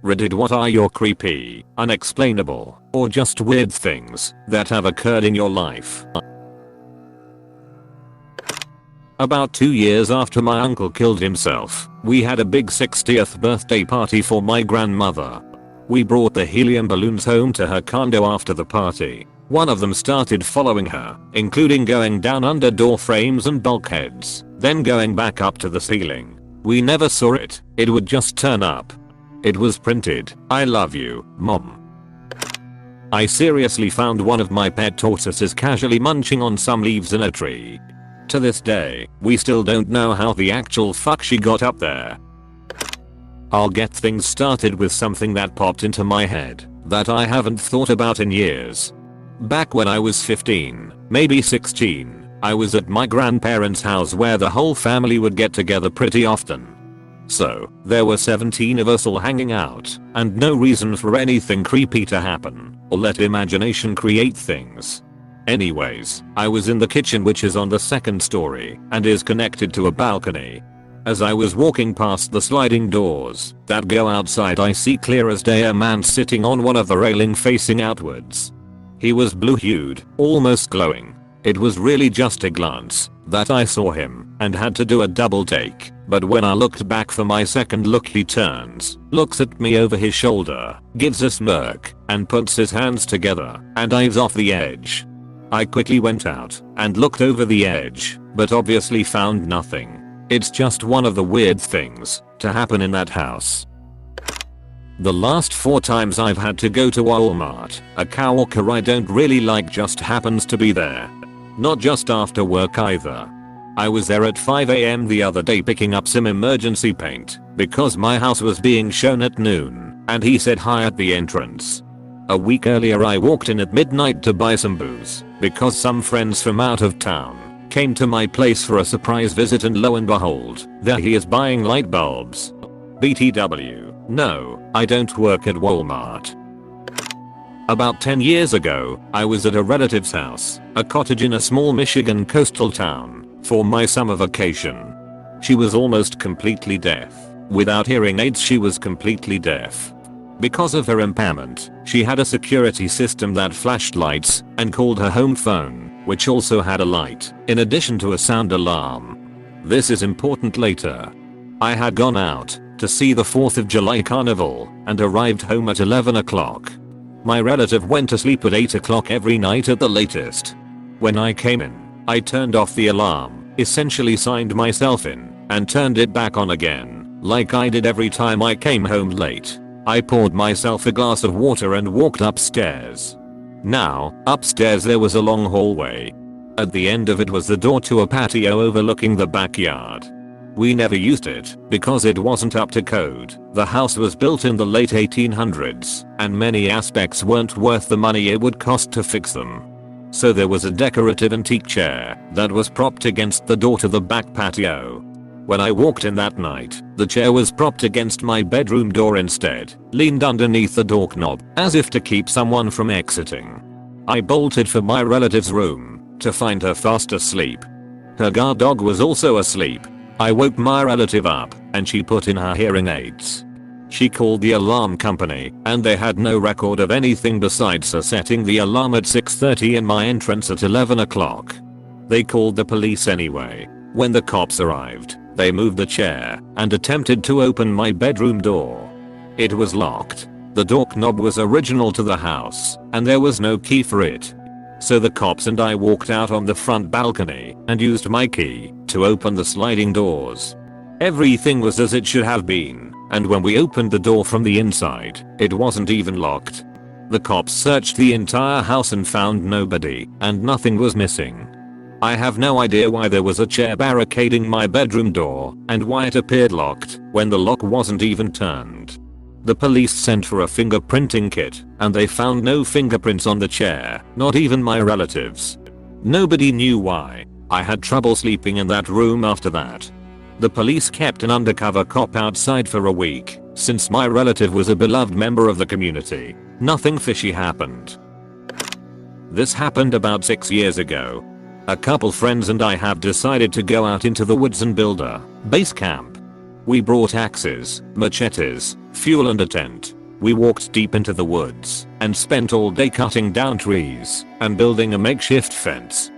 Reddit, what are your creepy, unexplainable, or just weird things that have occurred in your life? About 2 years after my uncle killed himself, we had a big 60th birthday party for my grandmother. We brought the helium balloons home to her condo after the party. One of them started following her, including going down under door frames and bulkheads, then going back up to the ceiling. We never saw it, it would just turn up. It was printed, "I love you, Mom." I seriously found one of my pet tortoises casually munching on some leaves in a tree. To this day, we still don't know how the actual fuck she got up there. I'll get things started with something that popped into my head that I haven't thought about in years. Back when I was 15, maybe 16, I was at my grandparents' house where the whole family would get together pretty often. So, there were 17 of us all hanging out, and no reason for anything creepy to happen, or let imagination create things. Anyways, I was in the kitchen, which is on the second story and is connected to a balcony. As I was walking past the sliding doors that go outside, I see clear as day a man sitting on one of the railing facing outwards. He was blue-hued, almost glowing. It was really just a glance that I saw him and had to do a double take, but when I looked back for my second look, he turns, looks at me over his shoulder, gives a smirk, and puts his hands together and dives off the edge. I quickly went out and looked over the edge, but obviously found nothing. It's just one of the weird things to happen in that house. The last 4 times I've had to go to Walmart, a coworker I don't really like just happens to be there. Not just after work either. I was there at 5 AM the other day picking up some emergency paint because my house was being shown at noon, and he said hi at the entrance. A week earlier I walked in at midnight to buy some booze because some friends from out of town came to my place for a surprise visit, and lo and behold, there he is buying light bulbs. BTW, no, I don't work at Walmart. About 10 years ago, I was at a relative's house, a cottage in a small Michigan coastal town, for my summer vacation. She was almost completely deaf. Without hearing aids, she was completely deaf. Because of her impairment, she had a security system that flashed lights and called her home phone, which also had a light, in addition to a sound alarm. This is important later. I had gone out to see the 4th of July carnival and arrived home at 11 o'clock. My relative went to sleep at 8 o'clock every night at the latest. When I came in, I turned off the alarm, essentially signed myself in, and turned it back on again, like I did every time I came home late. I poured myself a glass of water and walked upstairs. Now, upstairs there was a long hallway. At the end of it was the door to a patio overlooking the backyard. We never used it because it wasn't up to code. The house was built in the late 1800s, and many aspects weren't worth the money it would cost to fix them. So there was a decorative antique chair that was propped against the door to the back patio. When I walked in that night, the chair was propped against my bedroom door instead, leaned underneath the doorknob, as if to keep someone from exiting. I bolted for my relative's room to find her fast asleep. Her guard dog was also asleep. I woke my relative up, and she put in her hearing aids. She called the alarm company, and they had no record of anything besides her setting the alarm at 6:30 and my entrance at 11 o'clock. They called the police anyway. When the cops arrived, they moved the chair and attempted to open my bedroom door. It was locked. The doorknob was original to the house, and there was no key for it. So the cops and I walked out on the front balcony and used my key to open the sliding doors. Everything was as it should have been, and when we opened the door from the inside, it wasn't even locked. The cops searched the entire house and found nobody, and nothing was missing. I have no idea why there was a chair barricading my bedroom door and why it appeared locked when the lock wasn't even turned. The police sent for a fingerprinting kit, and they found no fingerprints on the chair, not even my relatives. Nobody knew why. I had trouble sleeping in that room after that. The police kept an undercover cop outside for a week, since my relative was a beloved member of the community. Nothing fishy happened. This happened about 6 years ago. A couple friends and I have decided to go out into the woods and build a base camp. We brought axes, machetes, fuel and a tent. We walked deep into the woods and spent all day cutting down trees and building a makeshift fence.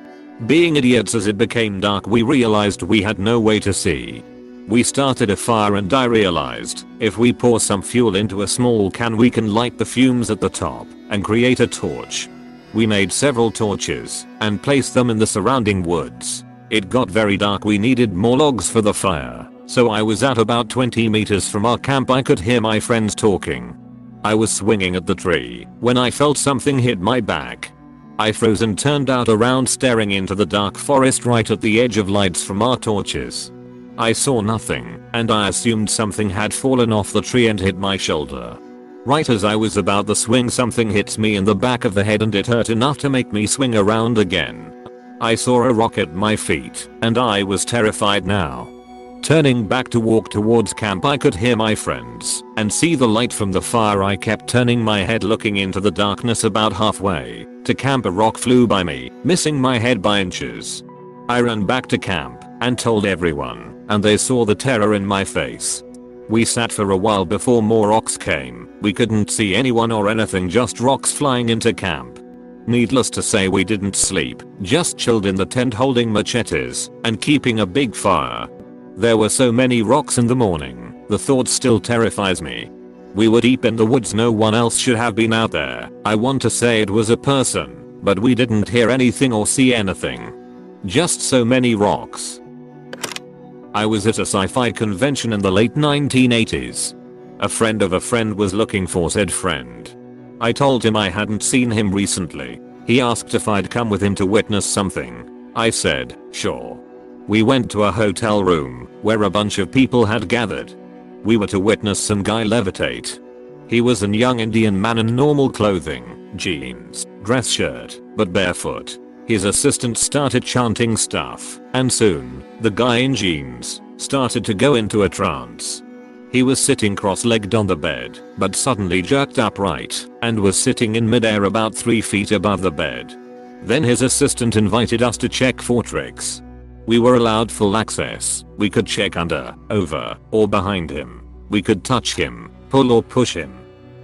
Being idiots, as it became dark, we realized we had no way to see. We started a fire and I realized if we pour some fuel into a small can we can light the fumes at the top and create a torch. We made several torches and placed them in the surrounding woods. It got very dark, we needed more logs for the fire, so I was at about 20 meters from our camp. I could hear my friends talking. I was swinging at the tree when I felt something hit my back. I froze and turned out around, staring into the dark forest right at the edge of lights from our torches. I saw nothing and I assumed something had fallen off the tree and hit my shoulder. Right as I was about to swing, something hits me in the back of the head and it hurt enough to make me swing around again. I saw a rock at my feet and I was terrified now. Turning back to walk towards camp, I could hear my friends and see the light from the fire. I kept turning my head looking into the darkness. About halfway to camp a rock flew by me, missing my head by inches. I ran back to camp and told everyone, and they saw the terror in my face. We sat for a while before more rocks came. We couldn't see anyone or anything, just rocks flying into camp. Needless to say, we didn't sleep, just chilled in the tent holding machetes and keeping a big fire. There were so many rocks in the morning, the thought still terrifies me. We were deep in the woods, no one else should have been out there. I want to say it was a person, but we didn't hear anything or see anything. Just so many rocks. I was at a sci-fi convention in the late 1980s. A friend of a friend was looking for said friend. I told him I hadn't seen him recently. He asked if I'd come with him to witness something. I said, sure. We went to a hotel room where a bunch of people had gathered. We were to witness some guy levitate. He was a young Indian man in normal clothing, jeans, dress shirt, but barefoot. His assistant started chanting stuff, and soon, the guy in jeans started to go into a trance. He was sitting cross-legged on the bed, but suddenly jerked upright and was sitting in midair about 3 feet above the bed. Then his assistant invited us to check for tricks. We were allowed full access. We could check under, over, or behind him. We could touch him, pull or push him.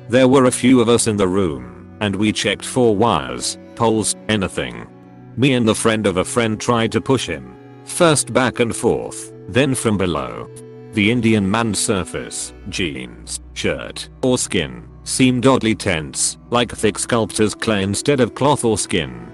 There were a few of us in the room, and we checked for wires, poles, anything. Me and the friend of a friend tried to push him. First back and forth, then from below. The Indian man's surface, jeans, shirt, or skin, seemed oddly tense, like thick sculptor's clay instead of cloth or skin.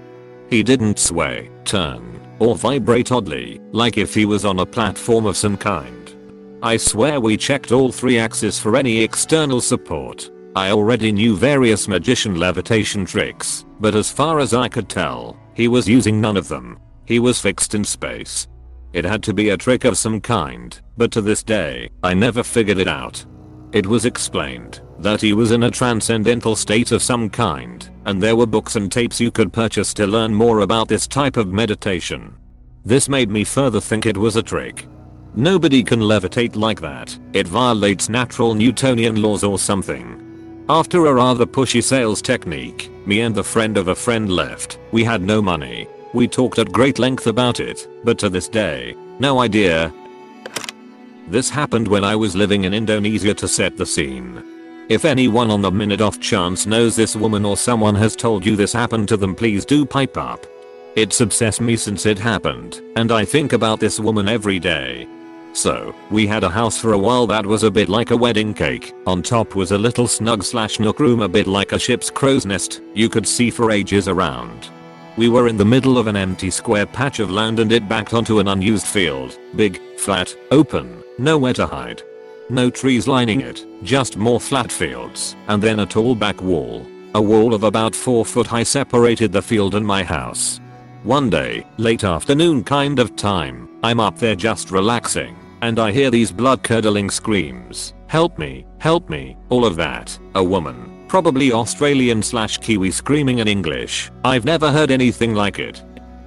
He didn't sway, turn, or vibrate oddly, like if he was on a platform of some kind. I swear we checked all 3 axes for any external support. I already knew various magician levitation tricks, but as far as I could tell, he was using none of them. He was fixed in space. It had to be a trick of some kind, but to this day, I never figured it out. It was explained that he was in a transcendental state of some kind, and there were books and tapes you could purchase to learn more about this type of meditation. This made me further think it was a trick. Nobody can levitate like that. It violates natural Newtonian laws or something. After a rather pushy sales technique, me and the friend of a friend left. We had no money. We talked at great length about it, but to this day, no idea. This happened when I was living in Indonesia. To set the scene, if anyone on the minute off chance knows this woman or someone has told you this happened to them, please do pipe up. It's obsessed me since it happened, and I think about this woman every day. So, we had a house for a while that was a bit like a wedding cake. On top was a little snug/nook room, a bit like a ship's crow's nest. You could see for ages around. We were in the middle of an empty square patch of land and it backed onto an unused field. Big, flat, open, nowhere to hide. No trees lining it, just more flat fields, and then a tall back wall. A wall of about 4 foot high separated the field and my house. One day, late afternoon kind of time, I'm up there just relaxing, and I hear these blood-curdling screams. Help me, all of that. A woman, probably Australian/Kiwi, screaming in English. I've never heard anything like it.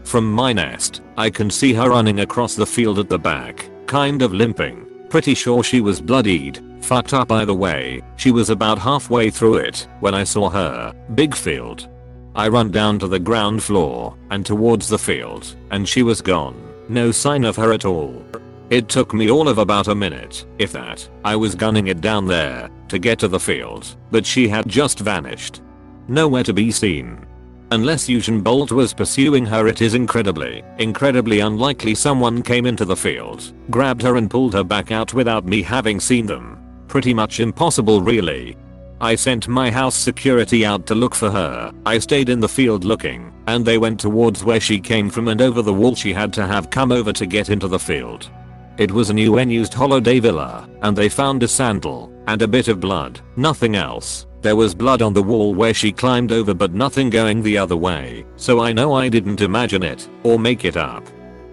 From my nest, I can see her running across the field at the back, kind of limping. Pretty sure she was bloodied, fucked up either way. She was about halfway through it when I saw her. Big field. I run down to the ground floor and towards the field, and she was gone. No sign of her at all. It took me all of about a minute, if that. I was gunning it down there to get to the field, but she had just vanished. Nowhere to be seen. Unless Usain Bolt was pursuing her, it is incredibly unlikely someone came into the field, grabbed her and pulled her back out without me having seen them. Pretty much impossible really. I sent my house security out to look for her. I stayed in the field looking, and they went towards where she came from and over the wall she had to have come over to get into the field. It was a new unused holiday villa, and they found a sandal and a bit of blood, nothing else. There was blood on the wall where she climbed over but nothing going the other way, so I know I didn't imagine it or make it up.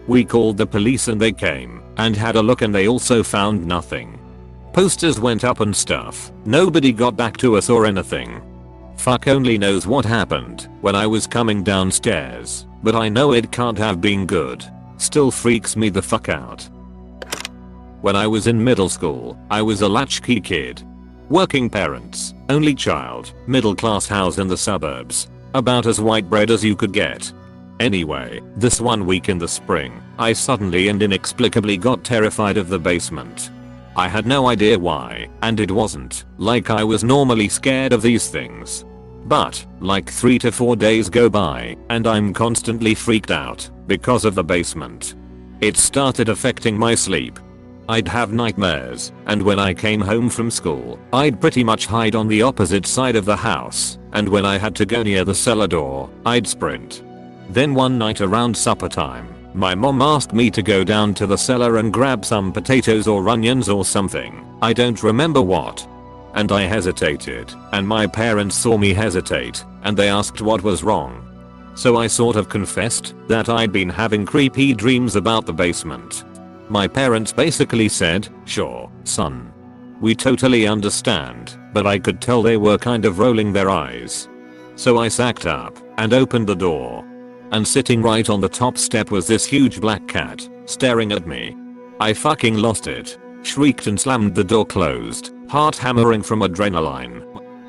We called the police and they came and had a look and they also found nothing. Posters went up and stuff. Nobody got back to us or anything. Fuck only knows what happened when I was coming downstairs, but I know it can't have been good. Still freaks me the fuck out. When I was in middle school, I was a latchkey kid. Working parents, only child, middle class house in the suburbs. About as white bread as you could get. Anyway, this one week in the spring, I suddenly and inexplicably got terrified of the basement. I had no idea why, and it wasn't like I was normally scared of these things. But, like 3 to 4 days go by, and I'm constantly freaked out because of the basement. It started affecting my sleep. I'd have nightmares, and when I came home from school, I'd pretty much hide on the opposite side of the house, and when I had to go near the cellar door, I'd sprint. Then one night around supper time, my mom asked me to go down to the cellar and grab some potatoes or onions or something, I don't remember what. And I hesitated, and my parents saw me hesitate, and they asked what was wrong. So I sort of confessed that I'd been having creepy dreams about the basement. My parents basically said, "Sure, son. We totally understand," but I could tell they were kind of rolling their eyes. So I sacked up and opened the door. And sitting right on the top step was this huge black cat, staring at me. I fucking lost it. Shrieked and slammed the door closed, heart hammering from adrenaline.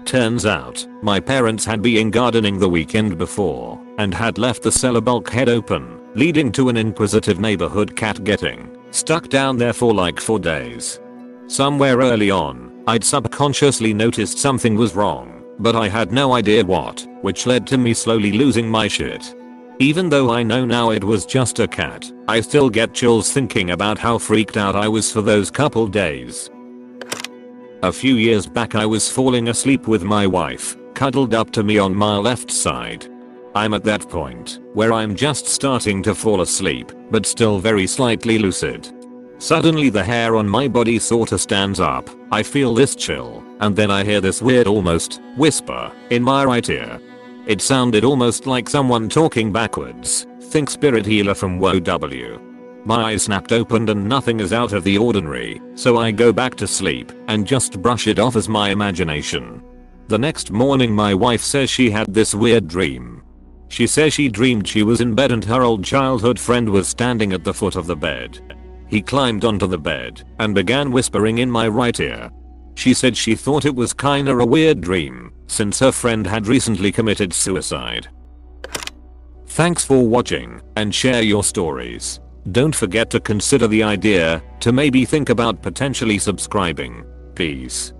Turns out, my parents had been gardening the weekend before, and had left the cellar bulkhead open, leading to an inquisitive neighborhood cat getting stuck down there for like 4 days. Somewhere early on, I'd subconsciously noticed something was wrong, but I had no idea what, which led to me slowly losing my shit. Even though I know now it was just a cat, I still get chills thinking about how freaked out I was for those couple days. A few years back I was falling asleep with my wife, cuddled up to me on my left side. I'm at that point where I'm just starting to fall asleep, but still very slightly lucid. Suddenly the hair on my body sorta stands up, I feel this chill, and then I hear this weird almost whisper in my right ear. It sounded almost like someone talking backwards, think spirit healer from WoW. My eyes snapped open and nothing is out of the ordinary, so I go back to sleep and just brush it off as my imagination. The next morning my wife says she had this weird dream. She says she dreamed she was in bed and her old childhood friend was standing at the foot of the bed. He climbed onto the bed and began whispering in my right ear. She said she thought it was kinda a weird dream, since her friend had recently committed suicide. Thanks for watching, and share your stories. Don't forget to consider the idea to maybe think about potentially subscribing. Peace.